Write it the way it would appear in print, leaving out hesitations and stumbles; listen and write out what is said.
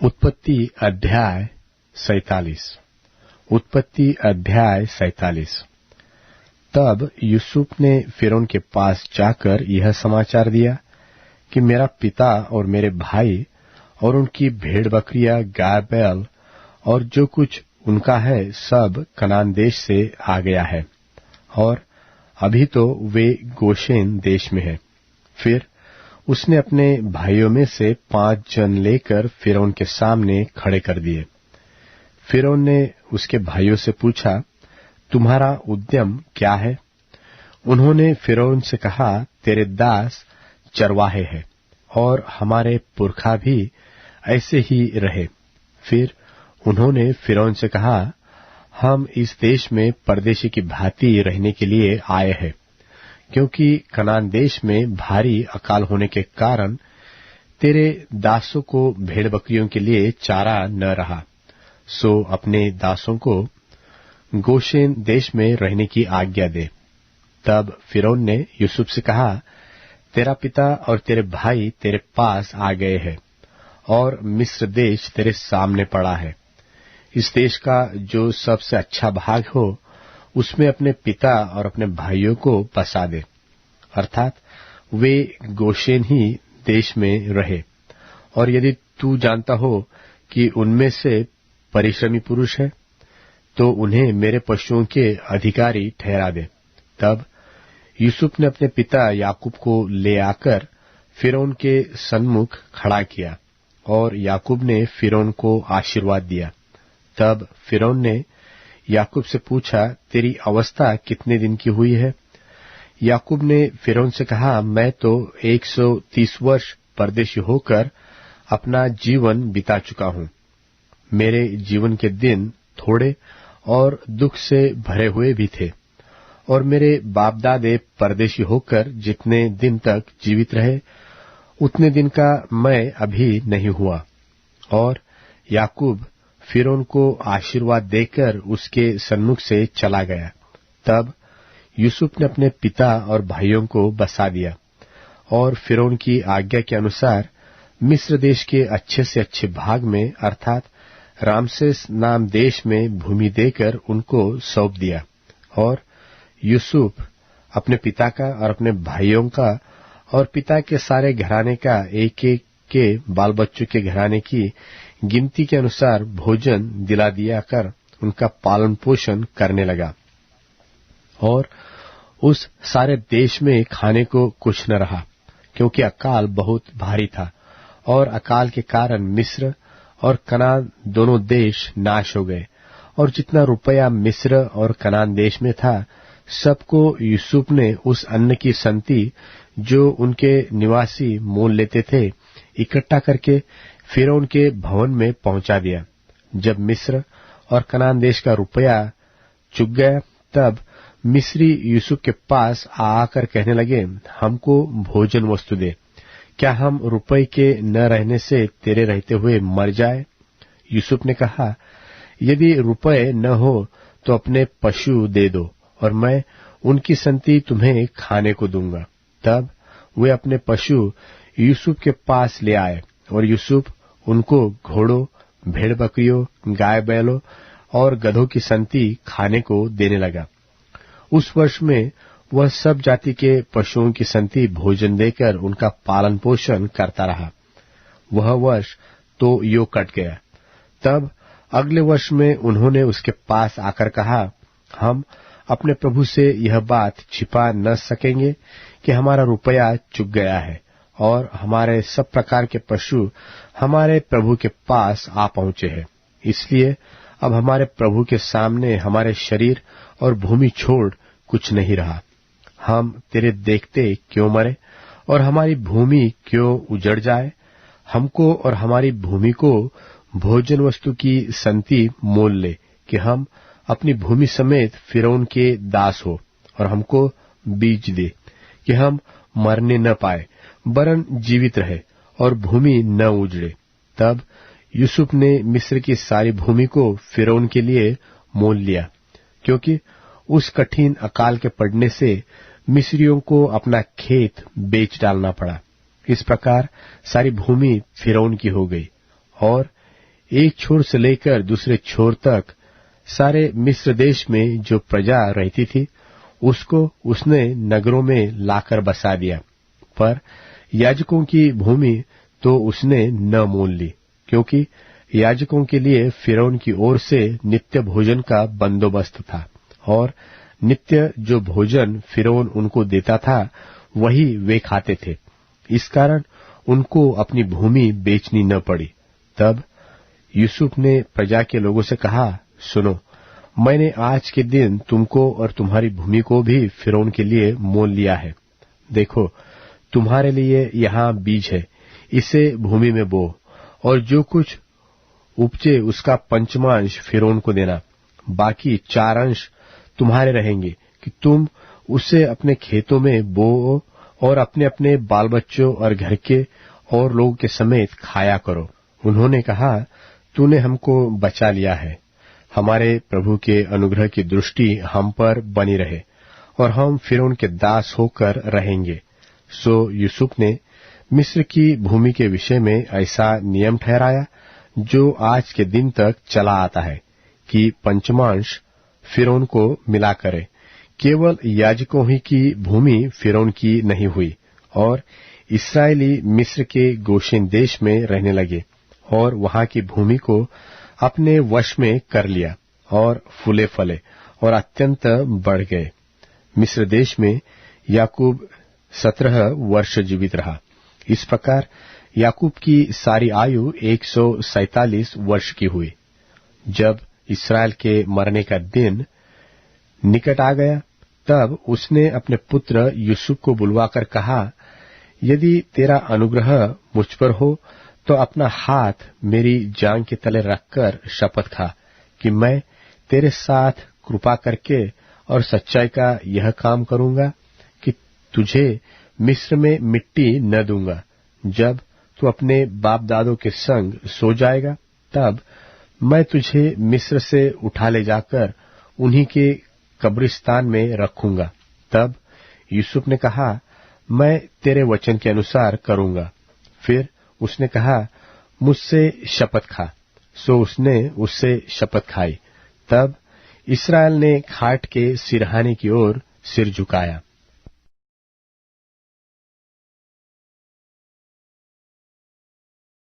उत्पत्ति अध्याय 47। उत्पत्ति अध्याय 47। तब यूसुफ ने फिरौन के पास जाकर यह समाचार दिया कि मेरा पिता और मेरे भाई और उनकी भेड़ बकरियां, गाय बैल और जो कुछ उनका है सब कनान देश से आ गया है, और अभी तो वे गोशेन देश में है। फिर उसने अपने भाइयों में से 5 जन लेकर फिरौन के सामने खड़े कर दिए। फिरौन ने उसके भाइयों से पूछा, तुम्हारा उद्यम क्या है? उन्होंने फिरौन से कहा, तेरे दास चरवाहे हैं और हमारे पुरखा भी ऐसे ही रहे। फिर उन्होंने फिरौन से कहा, हम इस देश में परदेशी की भांति रहने के लिए आए हैं, क्योंकि कनान देश में भारी अकाल होने के कारण तेरे दासों को भेड़ बकरियों के लिए चारा न रहा, सो अपने दासों को गोशेन देश में रहने की आज्ञा दे। तब फिरौन ने यूसुफ से कहा, तेरा पिता और तेरे भाई तेरे पास आ गए हैं और मिस्र देश तेरे सामने पड़ा है। इस देश का जो सबसे अच्छा भाग हो उसमें अपने पिता और अपने भाइयों को बसा दे, अर्थात वे गोशेन ही देश में रहे। और यदि तू जानता हो कि उनमें से परिश्रमी पुरुष है, तो उन्हें मेरे पशुओं के अधिकारी ठहरा दे। तब यूसुफ ने अपने पिता याकूब को ले आकर फिरौन के सन्मुख खड़ा किया, और याकूब ने फिरौन को आशीर्वाद दिया। तब फिरौन ने याकूब से पूछा, तेरी अवस्था कितने दिन की हुई है? याकूब ने फिरौन से कहा, मैं तो 130 वर्ष परदेशी होकर अपना जीवन बिता चुका हूं। मेरे जीवन के दिन थोड़े और दुख से भरे हुए भी थे, और मेरे बाप दादे परदेशी होकर जितने दिन तक जीवित रहे उतने दिन का मैं अभी नहीं हुआ। और याकूब फिरौन को आशीर्वाद देकर उसके सन्मुख से चला गया। तब यूसुफ ने अपने पिता और भाइयों को बसा दिया, और फिरौन की आज्ञा के अनुसार मिस्र देश के अच्छे से अच्छे भाग में, अर्थात रामसेस नाम देश में भूमि देकर उनको सौंप दिया। और यूसुफ अपने पिता का और अपने भाइयों का और पिता के सारे घराने का एक एक के बाल बच्चों के घराने की गिनती के अनुसार भोजन दिला दिया कर उनका पालन पोषण करने लगा। और उस सारे देश में खाने को कुछ न रहा, क्योंकि अकाल बहुत भारी था, और अकाल के कारण मिस्र और कनान दोनों देश नाश हो गए। और जितना रुपया मिस्र और कनान देश में था, सबको यूसुफ ने उस अन्न की संति जो उनके निवासी मोल लेते थे इकट्ठा करके फिरौन के भवन में पहुंचा दिया। जब मिस्र और कनान देश का रुपया चुक गया, तब मिस्री यूसुफ के पास आकर कहने लगे, हमको भोजन वस्तु दे, क्या हम रुपये के न रहने से तेरे रहते हुए मर जाए? यूसुफ ने कहा, यदि रुपये न हो तो अपने पशु दे दो, और मैं उनकी संति तुम्हें खाने को दूंगा। तब वे अपने पशु यूसुफ के पास ले आए, और यूसुफ उनको घोड़ों, भेड़ बकरियों, गाय बैलों और गधों की संति खाने को देने लगा। उस वर्ष में वह सब जाति के पशुओं की संति भोजन देकर उनका पालन पोषण करता रहा। वह वर्ष तो यो कट गया। तब अगले वर्ष में उन्होंने उसके पास आकर कहा, हम अपने प्रभु से यह बात छिपा न सकेंगे कि हमारा रुपया चुक गया है, और हमारे सब प्रकार के पशु हमारे प्रभु के पास आ पहुंचे हैं। इसलिए अब हमारे प्रभु के सामने हमारे शरीर और भूमि छोड़ कुछ नहीं रहा। हम तेरे देखते क्यों मरे और हमारी भूमि क्यों उजड़ जाए? हमको और हमारी भूमि को भोजन वस्तु की संति मोल ले, कि हम अपनी भूमि समेत फिरौन के दास हो, और हमको बीज दे कि हम मरने न पाए, वरन जीवित रहे और भूमि न उजड़े। तब यूसुफ ने मिस्र की सारी भूमि को फिरौन के लिए मोल लिया, क्योंकि उस कठिन अकाल के पड़ने से मिस्रियों को अपना खेत बेच डालना पड़ा। इस प्रकार सारी भूमि फिरौन की हो गई। और एक छोर से लेकर दूसरे छोर तक सारे मिस्र देश में जो प्रजा रहती थी उसको उसने नगरों में लाकर बसा दिया, पर याजकों की भूमि तो उसने न मोल ली, क्योंकि याजकों के लिए फिरौन की ओर से नित्य भोजन का बंदोबस्त था, और नित्य जो भोजन फिरौन उनको देता था वही वे खाते थे। इस कारण उनको अपनी भूमि बेचनी न पड़ी। तब यूसुफ ने प्रजा के लोगों से कहा, सुनो, मैंने आज के दिन तुमको और तुम्हारी भूमि को भी फिरौन के लिए मोल लिया है। देखो, तुम्हारे लिए यहाँ बीज है, इसे भूमि में बो, और जो कुछ उपजे उसका पंचमांश फिरौन को देना, बाकी 4 अंश तुम्हारे रहेंगे कि तुम उसे अपने खेतों में बो और अपने अपने बाल बच्चों और घर के और लोगों के समेत खाया करो। उन्होंने कहा, तूने हमको बचा लिया है, हमारे प्रभु के अनुग्रह की दृष्टि हम पर बनी रहे और हम फिरौन के दास होकर रहेंगे। सो यूसुफ ने मिस्र की भूमि के विषय में ऐसा नियम ठहराया जो आज के दिन तक चला आता है कि पंचमांश फिरौन को मिला करे। केवल याजकों ही की भूमि फिरौन की नहीं हुई, और इस्राएली मिस्र के गोशेन देश में रहने लगे और वहां की भूमि को अपने वश में कर लिया और फूले फले और अत्यंत बढ़ गए। मिस्र देश में याकूब 17 वर्ष जीवित रहा। इस प्रकार याकूब की सारी आयु 147 वर्ष की हुई। जब इस्राएल के मरने का दिन निकट आ गया, तब उसने अपने पुत्र यूसुफ को बुलवाकर कहा, यदि तेरा अनुग्रह मुझ पर हो तो अपना हाथ मेरी जांघ के तले रखकर शपथ खा कि मैं तेरे साथ कृपा करके और सच्चाई का यह काम करूंगा कि तुझे मिस्र में मिट्टी न दूंगा। जब तू अपने बाप दादों के संग सो जाएगा, तब मैं तुझे मिस्र से उठा ले जाकर उन्हीं के कब्रिस्तान में रखूंगा। तब यूसुफ ने कहा, मैं तेरे वचन के अनुसार करूंगा। फिर उसने कहा, मुझसे शपथ खा। सो उसने उससे शपथ खाई। तब इस्राएल ने खाट के सिरहाने की ओर सिर झुकाया।